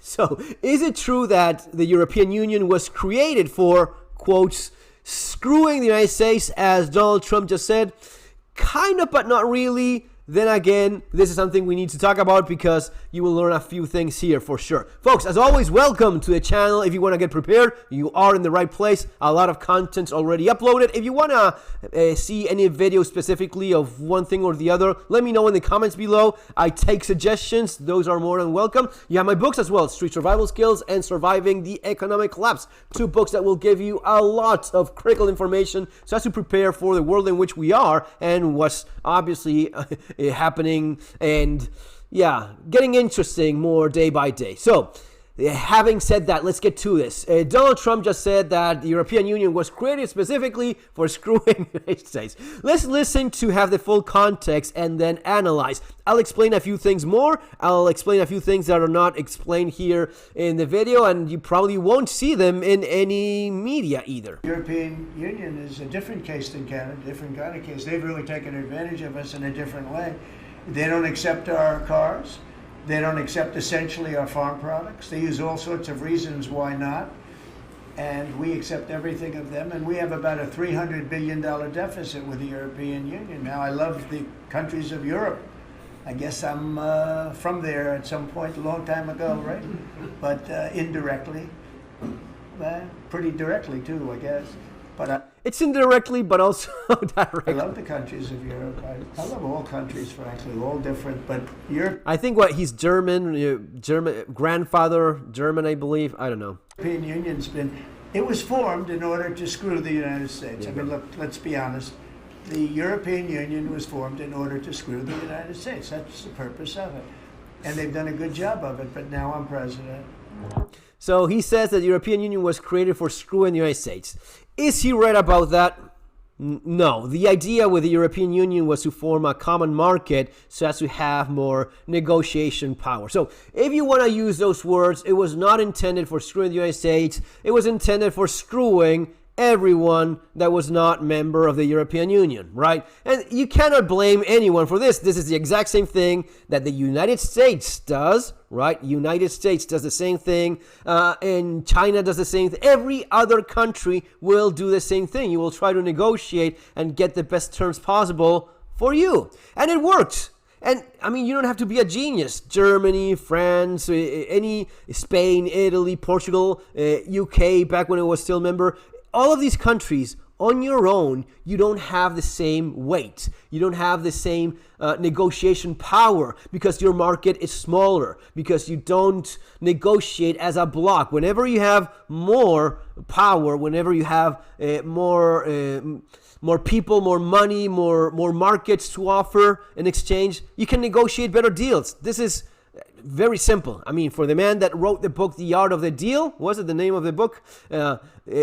So, is it true that the European Union was created for, quotes, screwing the United States, as Donald Trump just said? Kind of, but not really. Then again, this is something we need to talk about because you will learn a few things here for sure. Folks, as always, welcome to the channel. If you want to get prepared, you are in the right place. A lot of content's already uploaded. If you want to see any video specifically of one thing or the other, let me know in the comments below. I take suggestions. Those are more than welcome. You have my books as well, Street Survival Skills and Surviving the Economic Collapse. 2 books that will give you a lot of critical information so as to prepare for the world in which we are and what's obviously happening and getting interesting more day by day. So having said that, let's get to this. Donald Trump just said that the European Union was created specifically for screwing the United States. Let's listen to have the full context and then analyze. I'll explain a few things more. I'll explain a few things that are not explained here in the video, and you probably won't see them in any media either. The European Union is a different case than Canada, different kind of case. They've really taken advantage of us in a different way. They don't accept our cars. They don't accept essentially our farm products. They use all sorts of reasons why not. And we accept everything of them. And we have about a $300 billion deficit with the European Union. Now, I love the countries of Europe. I guess I'm from there at some point a long time ago, right? But indirectly, pretty directly too, I guess. But it's indirectly, but also directly. I love the countries of Europe. I love all countries, frankly, all different. But Europe. I think he's German, grandfather German, I believe. I don't know. The European Union's it was formed in order to screw the United States. I mean, look, let's be honest. The European Union was formed in order to screw the United States. That's the purpose of it. And they've done a good job of it, but now I'm president. So he says that the European Union was created for screwing the United States. Is he right about that? No. The idea with the European Union was to form a common market so as to have more negotiation power. So if you want to use those words, it was not intended for screwing the United States. It was intended for screwing everyone that was not member of the European Union, right? And you cannot blame anyone for this. This is the exact same thing that the United States does, right? United States does the same thing, and China does the same thing. Every other country will do the same thing. You will try to negotiate and get the best terms possible for you. And it worked. And I mean, you don't have to be a genius. Germany, France, Spain, Italy, Portugal, UK, back when it was still a member. All of these countries, on your own, you don't have the same weight. You don't have the same negotiation power because your market is smaller, because you don't negotiate as a block. Whenever you have more power, whenever you have more people, more money, more markets to offer in exchange, you can negotiate better deals. This is very simple. I mean, for the man that wrote the book, The Art of the Deal, was it the name of the book?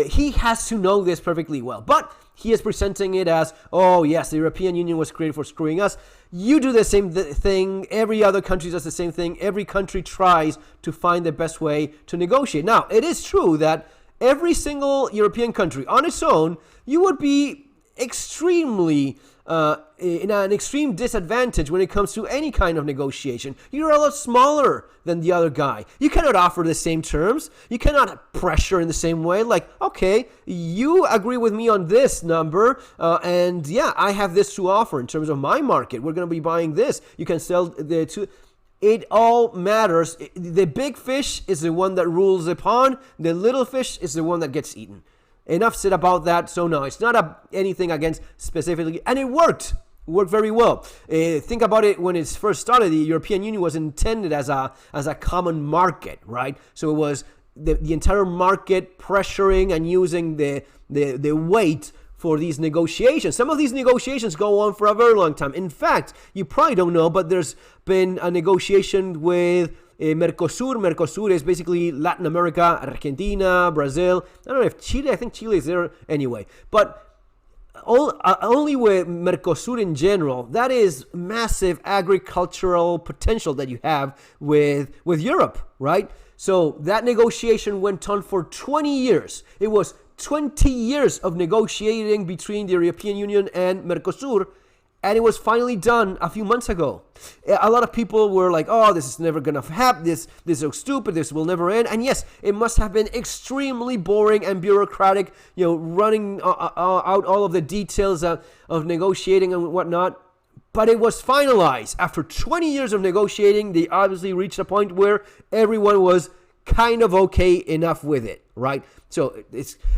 He has to know this perfectly well. But he is presenting it as, oh, yes, the European Union was created for screwing us. You do the same thing. Every other country does the same thing. Every country tries to find the best way to negotiate. Now, it is true that every single European country on its own, you would be extremely in an extreme disadvantage when it comes to any kind of negotiation. You're a lot smaller than the other guy. You cannot offer the same terms. You cannot pressure in the same way. Like, okay, you agree with me on this number, and yeah, I have this to offer in terms of my market. We're going to be buying this. You can sell the two. It all matters. The big fish is the one that rules the pond. The little fish is the one that gets eaten. Enough said about that. So no, it's not anything against specifically, and it worked. It worked very well. Think about it. When it first started, the European Union was intended as a common market, right? So it was the entire market pressuring and using the weight for these negotiations. Some of these negotiations go on for a very long time. In fact, you probably don't know, but there's been a negotiation with Mercosur. Mercosur is basically Latin America, Argentina, Brazil. I don't know if Chile, I think Chile is there anyway. But only with Mercosur in general, that is massive agricultural potential that you have with Europe, right? So that negotiation went on for 20 years. It was 20 years of negotiating between the European Union and Mercosur. And it was finally done a few months ago. A lot of people were like, oh, this is never going to happen. This is so stupid. This will never end. And yes, it must have been extremely boring and bureaucratic, running out all of the details of negotiating and whatnot. But it was finalized. After 20 years of negotiating, they obviously reached a point where everyone was kind of okay enough with it, right? So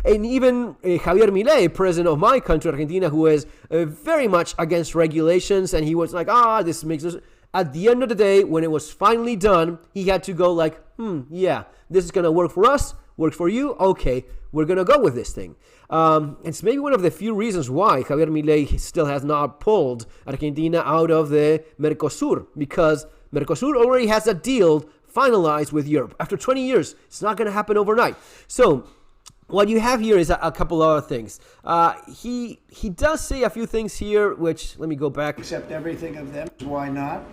and even Javier Milei, president of my country, Argentina, who is very much against regulations, and he was like, this makes us. At the end of the day, when it was finally done, he had to go like, yeah, this is gonna work for us, works for you, okay, we're gonna go with this thing. It's maybe one of the few reasons why Javier Milei still has not pulled Argentina out of the Mercosur, because Mercosur already has a deal finalized with Europe. After 20 years, it's not going to happen overnight. So what you have here is a couple other things. He does say a few things here, which, let me go back. Accept everything of them. Why not?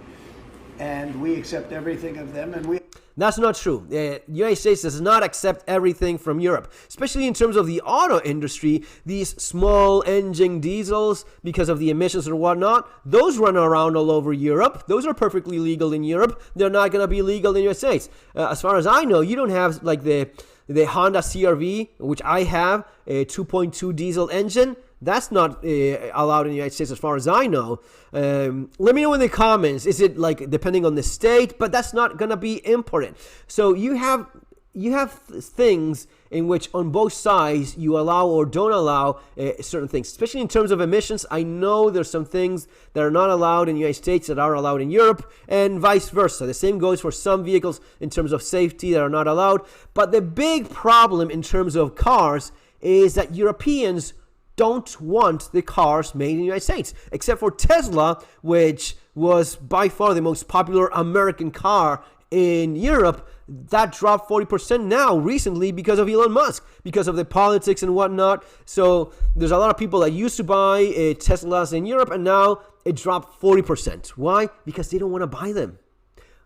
And we accept everything of them, and we... That's not true. The United States does not accept everything from Europe, especially in terms of the auto industry. These small engine diesels, because of the emissions or whatnot, those run around all over Europe. Those are perfectly legal in Europe. They're not going to be legal in the United States. As far as I know, you don't have like the Honda CR-V, which I have, a 2.2 diesel engine. That's not allowed in the United States as far as I know. Let me know in the comments. Is it like depending on the state? But that's not going to be important. So you have things in which on both sides you allow or don't allow certain things, especially in terms of emissions. I know there's some things that are not allowed in the United States that are allowed in Europe, and vice versa. The same goes for some vehicles in terms of safety that are not allowed. But the big problem in terms of cars is that Europeans don't want the cars made in the United States, except for Tesla, which was by far the most popular American car in Europe. That dropped 40% now recently because of Elon Musk, because of the politics and whatnot. So there's a lot of people that used to buy Teslas in Europe, and now it dropped 40%. Why? Because they don't want to buy them.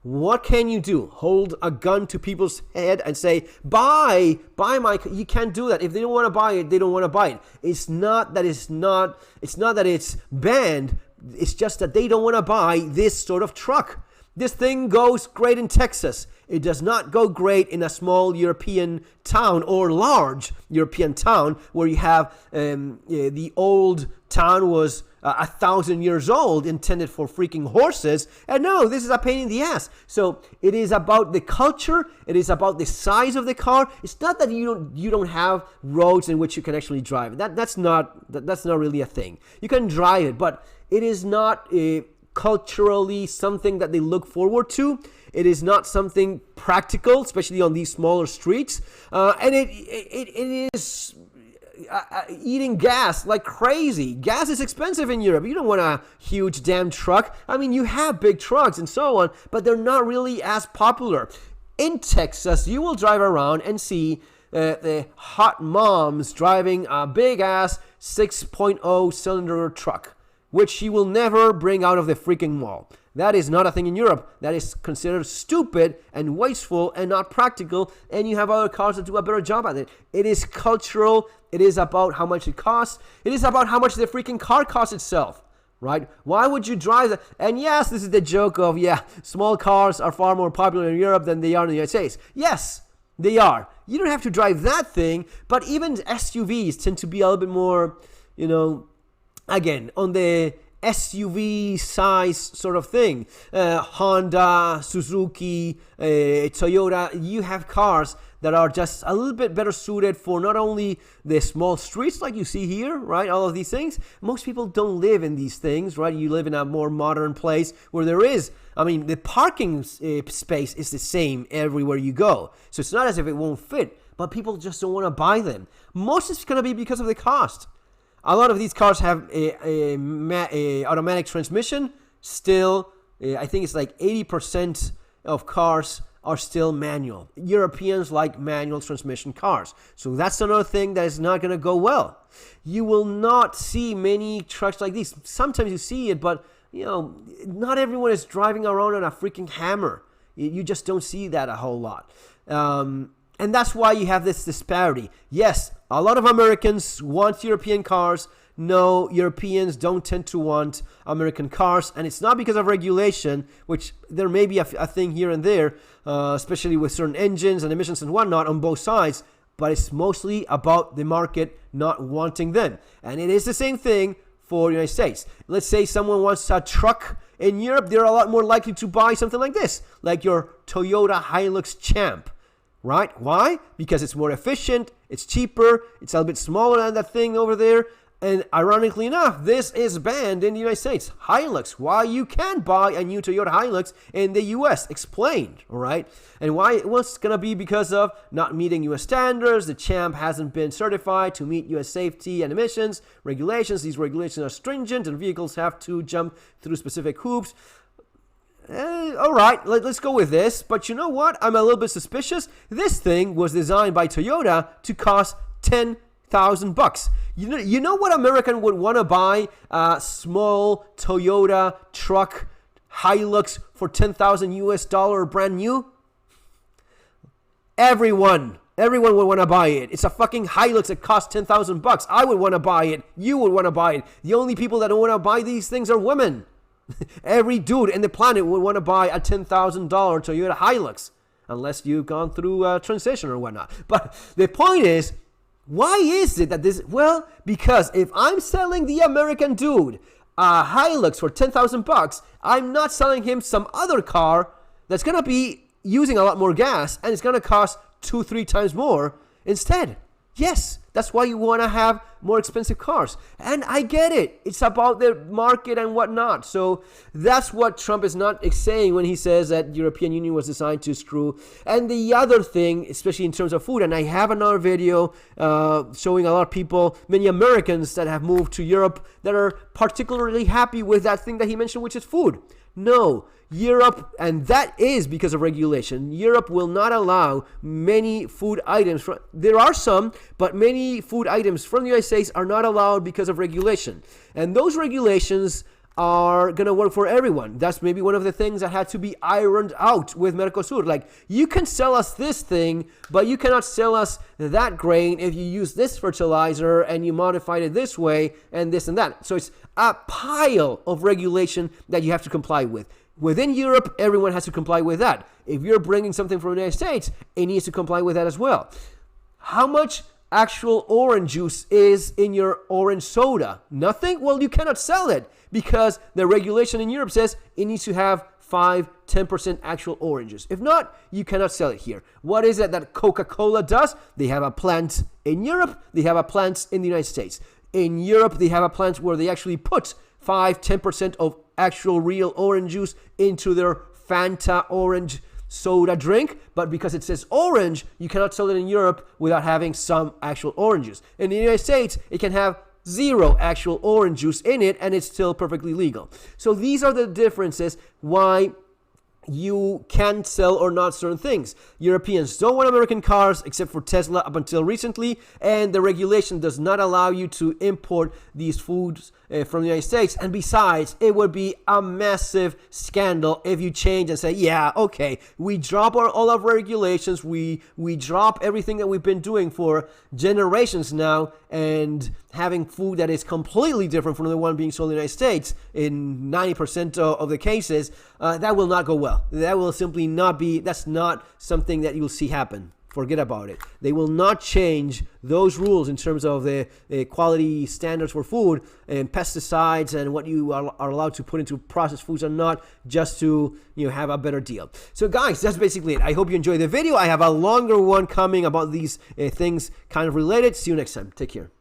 What can you do? Hold a gun to people's head and say, buy my car. You can't do that. If they don't want to buy it, they don't want to buy it. It's not that it's banned. It's just that they don't want to buy this sort of truck. This thing goes great in Texas. It does not go great in a small European town or large European town where you have the old town was 1,000 years old, intended for freaking horses. And no, this is a pain in the ass. So it is about the culture. It is about the size of the car. It's not that you don't have roads in which you can actually drive. That's not really a thing. You can drive it, but it is not culturally something that they look forward to. It is not something practical, especially on these smaller streets. And it is eating gas like crazy. Gas is expensive in Europe. You don't want a huge damn truck. I mean, you have big trucks and so on, but they're not really as popular. In Texas, you will drive around and see the hot moms driving a big ass 6.0 cylinder truck, which she will never bring out of the freaking mall. That is not a thing in Europe. That is considered stupid and wasteful and not practical, and you have other cars that do a better job at it. It is cultural. It is about how much it costs. It is about how much the freaking car costs itself, right? Why would you drive that? And yes, this is the joke of, small cars are far more popular in Europe than they are in the United States. Yes, they are. You don't have to drive that thing, but even SUVs tend to be a little bit more, again, on the SUV size sort of thing. Honda, Suzuki, Toyota, you have cars that are just a little bit better suited for not only the small streets like you see here, right? All of these things. Most people don't live in these things, right? You live in a more modern place where there is, the parking space is the same everywhere you go. So it's not as if it won't fit, but people just don't want to buy them. Most it's going to be because of the cost. A lot of these cars have a automatic transmission. Still, I think it's like 80% of cars are still manual. Europeans like manual transmission cars. So that's another thing that is not going to go well. You will not see many trucks like these. Sometimes you see it, but not everyone is driving around on a freaking Hammer. You just don't see that a whole lot. And that's why you have this disparity. Yes, a lot of Americans want European cars. no, Europeans don't tend to want American cars, and it's not because of regulation, which there may be a thing here and there, especially with certain engines and emissions and whatnot on both sides, but it's mostly about the market not wanting them. And it is the same thing for the United States. Let's say someone wants a truck in Europe, they're a lot more likely to buy something like this, like your Toyota Hilux Champ, right? Why? Because it's more efficient, it's cheaper, it's a little bit smaller than that thing over there. And ironically enough, this is banned in the United States. Hilux, why you can't buy a new Toyota Hilux in the US, explained, all right? And why? Well, it's going to be because of not meeting US standards. The Champ hasn't been certified to meet US safety and emissions regulations. These regulations are stringent and vehicles have to jump through specific hoops. All right, let's go with this. But you know what? I'm a little bit suspicious. This thing was designed by Toyota to cost $10,000. You know what American would want to buy a small Toyota truck Hilux for $10,000 brand new? Everyone would want to buy it. It's a fucking Hilux that costs $10,000. I would want to buy it. You would want to buy it. The only people that don't want to buy these things are women. Every dude in the planet would want to buy a $10,000 Toyota Hilux, unless you've gone through a transition or whatnot. But the point is, why is it that this? Well, because if I'm selling the American dude a Hilux for $10,000, I'm not selling him some other car that's going to be using a lot more gas and it's going to cost 2-3 times more instead. Yes, that's why you want to have more expensive cars. And I get it. It's about the market and whatnot. So that's what Trump is not saying when he says that the European Union was designed to screw. And the other thing, especially in terms of food, and I have another video showing a lot of people, many Americans that have moved to Europe that are particularly happy with that thing that he mentioned, which is food. No, Europe, and that is because of regulation. Europe will not allow many food items. There are some, but many food items from the United States are not allowed because of regulation. And those regulations are going to work for everyone. That's maybe one of the things that had to be ironed out with Mercosur. Like, you can sell us this thing, but you cannot sell us that grain if you use this fertilizer and you modified it this way and this and that. So it's a pile of regulation that you have to comply with. Within Europe, everyone has to comply with that. If you're bringing something from the United States, it needs to comply with that as well. How much actual orange juice is in your orange soda? Nothing? Well, you cannot sell it because the regulation in Europe says it needs to have 5-10% actual oranges. If not, you cannot sell it here. What is it that Coca-Cola does? They have a plant in Europe. They have a plant in the United States. In Europe, they have a plant where they actually put 5-10% of actual real orange juice into their Fanta orange soda drink, but because it says orange, you cannot sell it in Europe without having some actual oranges. In the United States, it can have 0 actual orange juice in it, and it's still perfectly legal. So these are the differences why you can sell or not certain things. Europeans don't want American cars except for Tesla up until recently, and the regulation does not allow you to import these foods from the United States. And besides, it would be a massive scandal if you change and say, yeah, okay, we drop all of our regulations, we drop everything that we've been doing for generations now, and having food that is completely different from the one being sold in the United States in 90% of the cases, that will not go well. That will simply not be, that's not something that you'll see happen. Forget about it. They will not change those rules in terms of the quality standards for food and pesticides and what you are allowed to put into processed foods or not, just to have a better deal. So guys, that's basically it. I hope you enjoyed the video. I have a longer one coming about these things kind of related. See you next time. Take care.